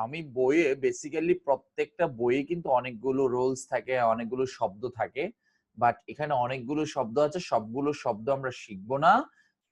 আমি বইয়ে বেসিক্যালি প্রত্যেকটা বইয়ে কিন্তু অনেকগুলো রুলস থাকে, অনেকগুলো শব্দ থাকে, বাট এখানে অনেকগুলো শব্দ আছে, সবগুলো শব্দ আমরা শিখবো না।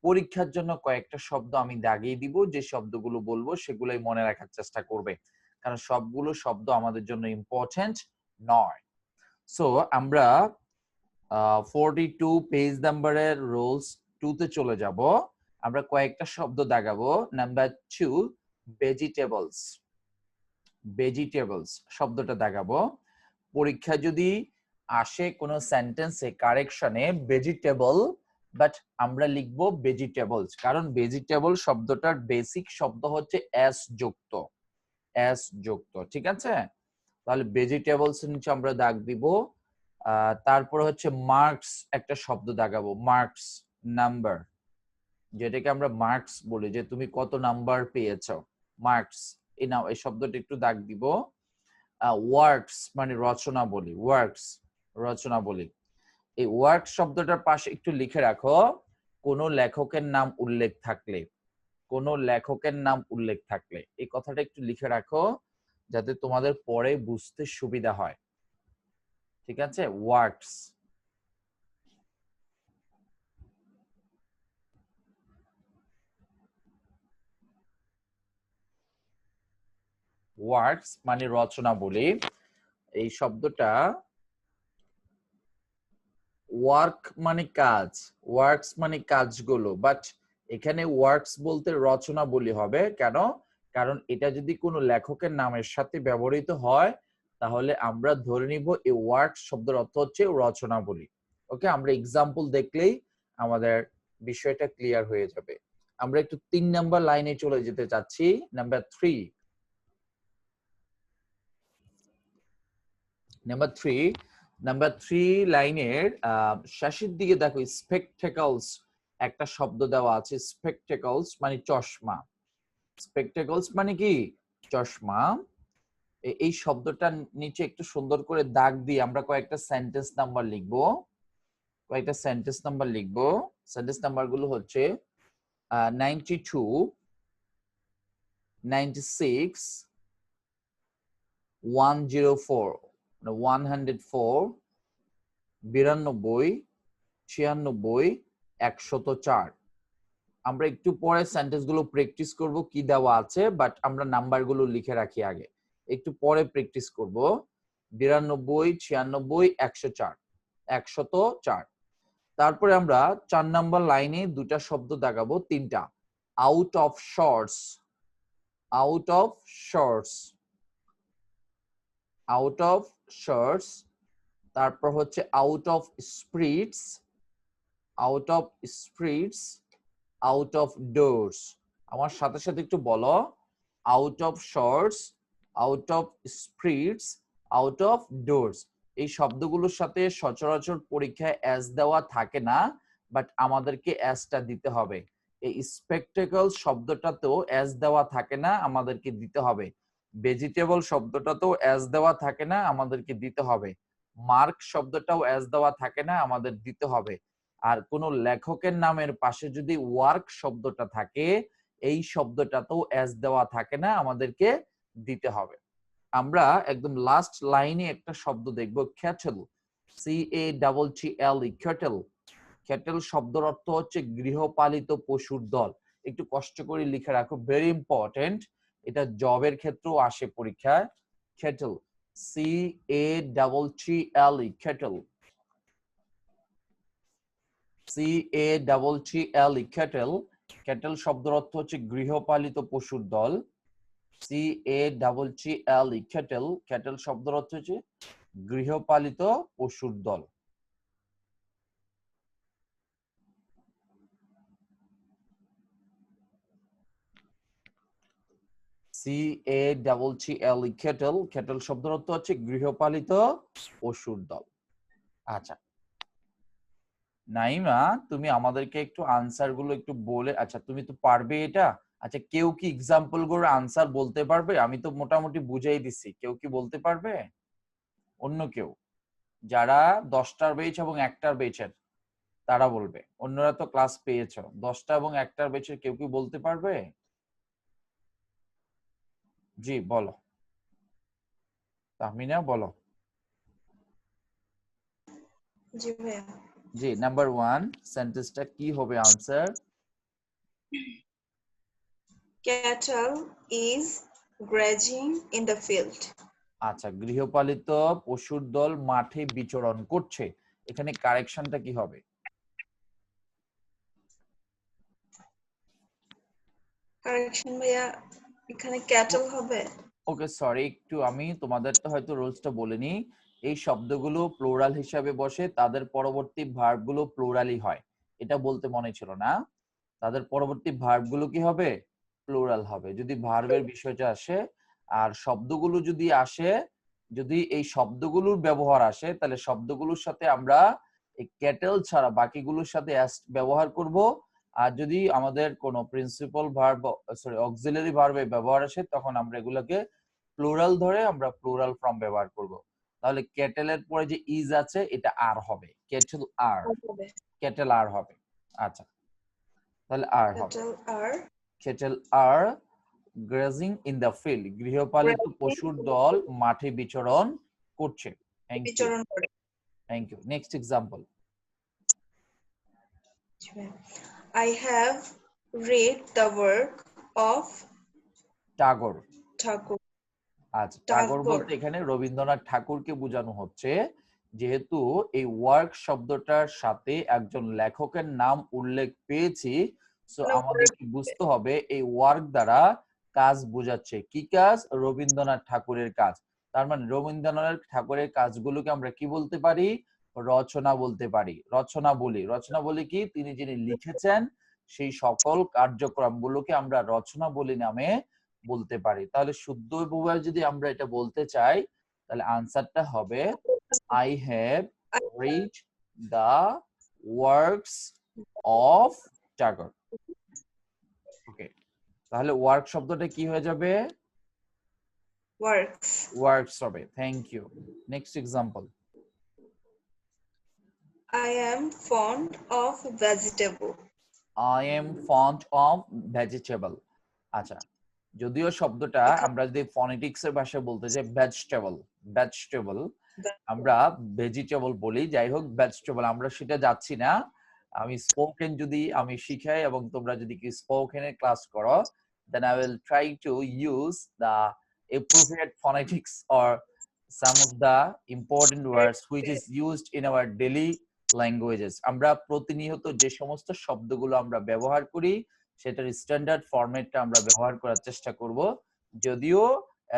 পরীক্ষার জন্য কয়েকটা শব্দ আমি দাগিয়ে দিব, যে শব্দগুলো বলবো সেগুলোই মনে রাখার চেষ্টা করবে, কারণ সবগুলো শব্দ আমাদের জন্য ইম্পর্টেন্ট নয়। সো আমরা 42 পেজ নাম্বারের রুলস 2 তে চলে যাব। আমরা কয়েকটা শব্দ দাগাবো। Number 2, vegetables. ভেজিটেবলস শব্দটা দাগাবো। পরীক্ষা যদি আসে কোনো সেন্টেন্সে কারেকশনে ভেজিটেবল, বাট আমরা লিখবো ভেজিটেবলস, কারণ ভেজিটেবল শব্দটার বেসিক শব্দ হচ্ছে এস যুক্ত, এস যুক্ত, ঠিক আছে? তাহলে ভেজিটেবলস নিচে আমরা দাগ দিব। তারপর হচ্ছে মার্কস, একটা শব্দ দাগাবো, মার্কস, নাম্বার, যেটাকে আমরা মার্কস বলি, যে তুমি কত নাম্বার পেয়েছো, মার্কস। এই নাও এই শব্দটা একটু দাগ দিব। ওয়ার্কস মানে রচনা বলি, ওয়ার্কস, রচনা বলি। এই ওয়ার্ক শব্দটার পাশে একটু লিখে রাখো কোন লেখকের নাম উল্লেখ থাকলে, কোন লেখকের নাম উল্লেখ থাকলে এই কথাটা একটু লিখে রাখো, যাতে তোমাদের পরে বুঝতে সুবিধা হয়, ঠিক আছে? ওয়ার্কস। ওয়ার্কস মানে রচনা বলি। এই শব্দটা ওয়ার্ক মানে কাজ, ওয়ার্কস মানে কাজগুলো, বাট এখানে ওয়ার্কস বলতে রচনা বলি হবে। কেন? কারণ এটা যদি কোনো লেখকের নামের সাথে ব্যবহৃত হয়, তাহলে আমরা ধরে নিব এই ওয়ার্কস শব্দের অর্থ হচ্ছে রচনা বলি। ওকে, আমরা এক্সাম্পল দেখলেই আমাদের বিষয়টা ক্লিয়ার হয়ে যাবে। আমরা একটু 3 নাম্বার লাইনে চলে যেতে চাচ্ছি, নাম্বার 3। নাম্বার 3 লাইনের শেষের দিকে দেখো স্পেকটেকলস একটা শব্দ দেওয়া আছে। স্পেকটেকলস মানে চশমা। স্পেকটেকলস মানে কি? চশমা। এই শব্দটা নিচে একটু সুন্দর করে দাগ দিয়ে আমরা কয়েকটা সেন্টেন্স নাম্বার লিখবো, কয়েকটা সেন্টেন্স নাম্বার লিখবো। সেন্টেন্স নাম্বার গুলো হচ্ছে 92, 96, 104, 104, 92, 96, 104। আমরা একটু পরে সেন্টেন্স গুলো প্র্যাকটিস করব কি দেওয়া আছে, বাট আমরা নাম্বার গুলো লিখে রাখি আগে, একটু পরে প্র্যাকটিস করব। 92, 96, 104, 104। তারপরে আমরা 4 নাম্বার লাইনে দুটা শব্দ দাগাবো, তিনটা। Out of shorts, out of shorts, out of shorts. তারপর হচ্ছে out of spirits, out of spirits, out of doors. আমার সাথে সাথে একটু বলো, out of shorts, out of spirits, out of doors. এই শব্দগুলোর সাথে সচরাচর পরীক্ষায় এস দেওয়া থাকে না, বাট আমাদেরকে এসটা দিতে হবে। এই স্পেকটেকল শব্দটাতেও এস দেওয়া থাকে না, আমাদেরকে দিতে হবে। ভেজিটেবল শব্দটাতেও এস দেওয়া থাকে না, আমাদেরকে দিতে হবে। মার্ক শব্দটাও এস দেওয়া থাকে না, আমাদের দিতে হবে। আর কোন লেখকের নামের পাশে যদি ওয়ার্ক শব্দটা থাকে, এই শব্দটাতেও এস দেওয়া থাকে না, আমাদেরকে দিতে হবে। আমরা একদম লাস্ট লাইনে একটা শব্দ দেখব, ক্যাটেল, CATTL, ক্যাটেল। ক্যাটেল শব্দের অর্থ হচ্ছে গৃহপালিত পশুর দল। একটু কষ্ট করে লিখে রাখো, ভেরি ইম্পর্টেন্ট, এটা জবের ক্ষেত্রেও আসে পরীক্ষায়। Cattle, CATTL, cattle, CATTL, cattle. Cattle শব্দের অর্থ হচ্ছে গৃহপালিত পশুর দল। CATTL, cattle. ক্যাটেল শব্দের অর্থ হচ্ছে গৃহপালিত পশুর দল। CATTL, cattle. ক্যাটেল শব্দের অর্থ হচ্ছে গৃহপালিত পশুর দল। আচ্ছা নাইমা, তুমি আমাদেরকে একটু আনসার গুলো একটু বলে, আচ্ছা তুমি তো পারবে এটা। আচ্ছা কেউ কি এক্সাম্পল করে আনসার বলতে পারবে? আমি তো মোটামুটি বুঝাই দিছি, কেউ কি বলতে পারবে? অন্য কেউ যারা 10টার বেচ এবং 1টার বেচের, তারা বলবে। অন্যরা তো ক্লাস পেয়েছো, 10টা এবং 1টার বেচের কেউ কি বলতে পারবে? জি বলো, তাহমিনা বলো। জি ভাইয়া। জি নাম্বার 1 সেন্টেন্সটা কি হবে answer? Cattle is grazing in the field. আচ্ছা, গৃহপালিত পশুর দল মাঠে বিচরণ করছে, এখানে কারেকশনটা কি হবে? কারেকশন ভাইয়া, এখানে ক্যাটল হবে। ওকে সরি, একটু আমি তোমাদের তো হয়তো রুলসটা বলিনি। এই শব্দগুলো প্লুরাল হিসাবে বসে, তাদের পরবর্তী ভার্বগুলো প্লুরালই হয়, এটা বলতে মনে ছিল না। তাদের পরবর্তী ভার্বগুলো কি হবে? প্লুরাল হবে যদি ভার্বের বিষয়টা আসে। আর শব্দগুলো যদি আসে, যদি এই শব্দগুলোর ব্যবহার আসে, তাহলে শব্দগুলোর সাথে আমরা এই ক্যাটেল ছাড়া বাকিগুলোর সাথে অ্যাস ব্যবহার করব। আর যদি আমাদের কোনো প্রিন্সিপাল ভার্ব সরি অক্সিলারি ভার্বে ব্যবহার আসে, তখন আমরা এগুলোকে প্লুরাল ধরে আমরা প্লুরাল ফর্ম ব্যবহার করব। তাহলে ক্যাটেলের পরে যে ইজ আছে এটা আর হবে, ক্যাটেল আর, ক্যাটেল আর হবে। আচ্ছা, তাহলে আর হবে ক্যাটল আর ক্যাটেল আর গ্রাজিং ইন দ্য ফিল্ড, গৃহপালিত পশুর দল মাঠে বিচরণ করছে। থ্যাংক ইউ, বিচরণ করে। Thank you. Next example. I have read the work of Tagore. Thakur. আচ্ছা, টাগর বলতে এখানে রবীন্দ্রনাথ ঠাকুরকে বোঝানো হচ্ছে। যেহেতু এই ওয়ার্ক শব্দটার সাথে একজন লেখকের নাম উল্লেখ পেয়েছি, সো আমাদেরকে বুঝতে হবে এই ওয়ার্ক দ্বারা কাজ বোঝাচ্ছে। কি কাজ? রবীন্দ্রনাথ ঠাকুরের কাজ। তার মানে রবীন্দ্রনাথ ঠাকুরের কাজগুলোকে আমরা কি বলতে পারি? রচনা বলতে পারি। রচনা বলি, রচনা বলি কি? তিনি যিনি লিখেছেন সেই সকল কার্যক্রমগুলোকে আমরা রচনা বলি নামে বলতে পারি। তাহলে শুদ্ধভাবে যদি আমরা এটা বলতে চাই, তাহলে আনসারটা হবে I have read the works of Tagore. Okay, তাহলে ওয়ার্ক শব্দটা কি হয়ে যাবে? ওয়ার্কস। ওয়ার্কস হবে। Thank you. Next example. I am fond of vegetable. I am fond of vegetable. আচ্ছা, যদিও শব্দটা আমরা যদি ফনেটিক্স এর ভাষায় বলতে চাই ভেজিটেবল, ভেজিটেবল আমরা ভেজিটেবল বলি। যাই হোক, ভেজিটেবল আমরা সেটা যাচ্ছি না। আমি স্পোকেন যদি আমি শিখাই এবং তোমরা যদি কি স্পোকেনের ক্লাস করো, then I will try to use the appropriate phonetics or some of the important words which is used in our daily languages. আমরা প্রতিনিয়ত যে সমস্ত শব্দগুলো আমরা ব্যবহার করি সেটার স্ট্যান্ডার্ড ফরম্যাটটা আমরা ব্যবহার করার চেষ্টা করব। যদিও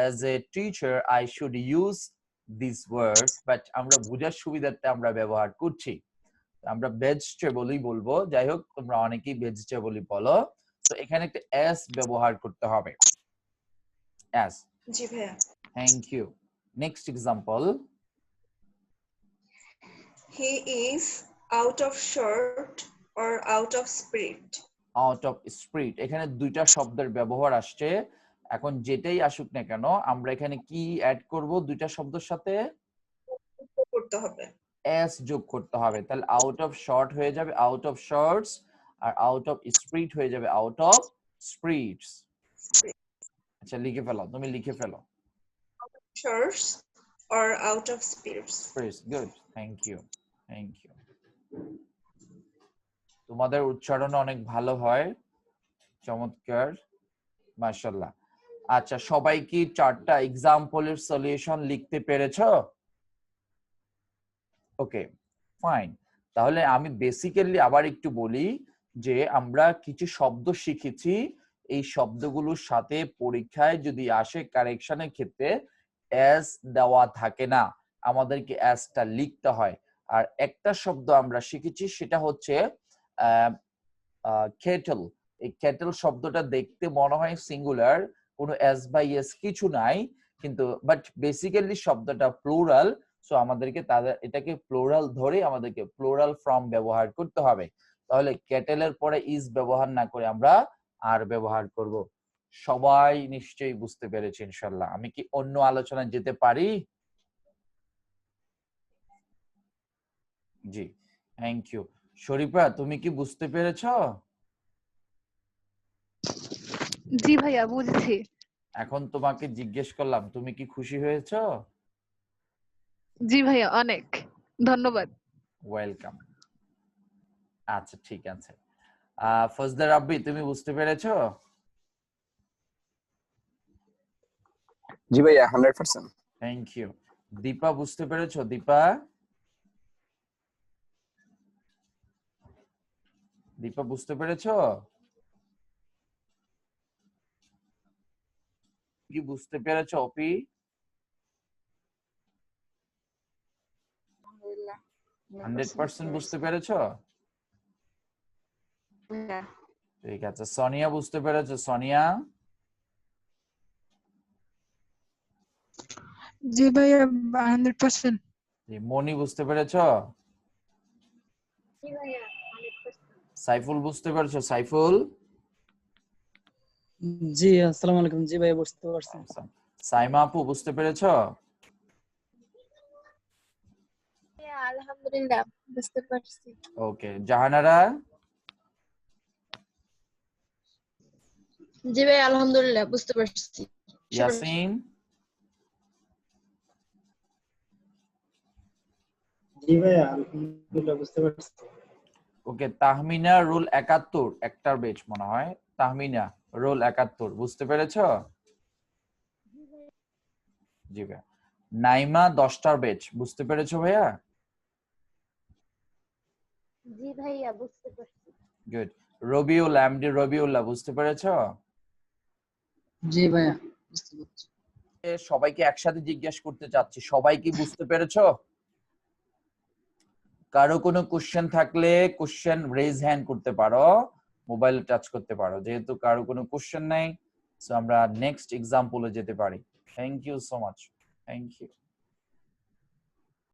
as a teacher I should use these words, but আমরা বোঝার সুবিধার্থে আমরা ব্যবহার করছি। আমরা ভেজিটেবলই বলবো। যাই হোক, তোমরা অনেকেই ভেজিটেবলই বলো। তো এখানে একটা এস ব্যবহার করতে হবে, এস। জি ভাইয়া। Thank you. Next example. He is out of shirt or out of spirit. Out of spirit, এখানে দুইটা শব্দের ব্যবহার আসছে। এখন যেটাই আসুক না কেন, আমরা এখানে কি অ্যাড করব? দুইটা শব্দের সাথে করতে হবে, এস যোগ করতে হবে। তাহলে আউট অফ শর্ট হয়ে যাবে আউট অফ শর্টস, আর আউট অফ স্পিরিট হয়ে যাবে আউট অফ স্পিরিটস। আচ্ছা, লিখে ফেলো, তুমি লিখে ফেলো। shirts or out of spirits. Good, thank you, thank you. তোমাদের উচ্চারণ অনেক ভালো হয়, চমৎকার, মাশাআল্লাহ। আচ্ছা, সবাই কি চারটা এক্সাম্পলের সলিউশন লিখতে পেরেছো? ওকে, ফাইন। তাহলে আমি বেসিক্যালি আবার একটু বলি যে আমরা কিছু শব্দ শিখেছি, এই শব্দগুলোর সাথে পরীক্ষায় যদি আসে কারেকশনের ক্ষেত্রে এস দেওয়া থাকে না, আমাদেরকে এসটা লিখতে হয়। আর একটা শব্দ আমরা শিখেছি সেটা হচ্ছে কেটল। এই কেটল শব্দটা দেখতে মনে হয় সিঙ্গুলার, কোনো এস বাই এস কিছু নাই, কিন্তু বাট বেসিক্যালি শব্দটা প্লুরাল। সো আমাদেরকে তাদের এটাকে প্লুরাল ধরে আমাদেরকে প্লুরাল ফর্ম ব্যবহার করতে হবে। তাহলে কেটেলের পরে ইজ ব্যবহার না করে আমরা আর ব্যবহার করব। সবাই নিশ্চয়ই বুঝতে পেরেছে ইনশাআল্লাহ। আমি কি অন্য আলোচনায় যেতে পারি? জি, থ্যাংক ইউ। শরীফা, তুমি কি বুঝতে পেরেছো? জি ভাইয়া, বুঝছি। এখন তোমাকে জিজ্ঞেস করলাম, তুমি কি খুশি হয়েছো? জি ভাইয়া, অনেক ধন্যবাদ। ওয়েলকাম। আচ্ছা ঠিক আছে। ফজদা রাব্বি, তুমি বুঝতে পেরেছো? জি ভাইয়া 100%। Thank you. দীপা বুঝতে পেরেছো? দীপা, দীপা বুঝতে পেরেছো? কি বুঝতে পেরেছো অপি? 100% বুঝতে পেরেছো? ঠিক আছে। সোনিয়া বুঝতে পেরেছো? সোনিয়া, জি ভাইয়া 100%। জি। মনি বুঝতে পেরেছো? সাইফুল বুঝতে পেরেছো? সাইফুল, জি আসসালামু আলাইকুম। জি ভাই বুঝতে পারছি। সাইমা আপু বুঝতে পেরেছো? আলহামদুলিল্লাহ বুঝতে পারছি। ওকে। জাহানারা, জি ভাই আলহামদুলিল্লাহ বুঝতে পারছি। ইয়াসিন, জি ভাই আলহামদুলিল্লাহ বুঝতে পারছি। ওকে। তাহমিনা রুল 71 একটার বেচ মনে হয়। তাহমিনা রুল 71 বুঝতে পেরেছো? জি ভাইয়া। নাইমা 10টার বেচ বুঝতে পেরেছো ভাইয়া? জি ভাইয়া বুঝতে পারছি। গুড। রবিউল, এমডি রবিউল্লাহ বুঝতে পেরেছো? জি ভাইয়া বুঝতে পারছি। সবাইকে একসাথে জিজ্ঞেস করতে চাচ্ছি, সবাই কি বুঝতে পেরেছো? কারো কোনো কোশ্চেন থাকলে কোশ্চেন রেজ হ্যান্ড করতে পারো, মোবাইল টাচ করতে পারো। যেহেতু কারো কোনো কোশ্চেন নাই, সো আমরা নেক্সট এক্সাম্পলে যেতে পারি। Thank you so much. Thank you.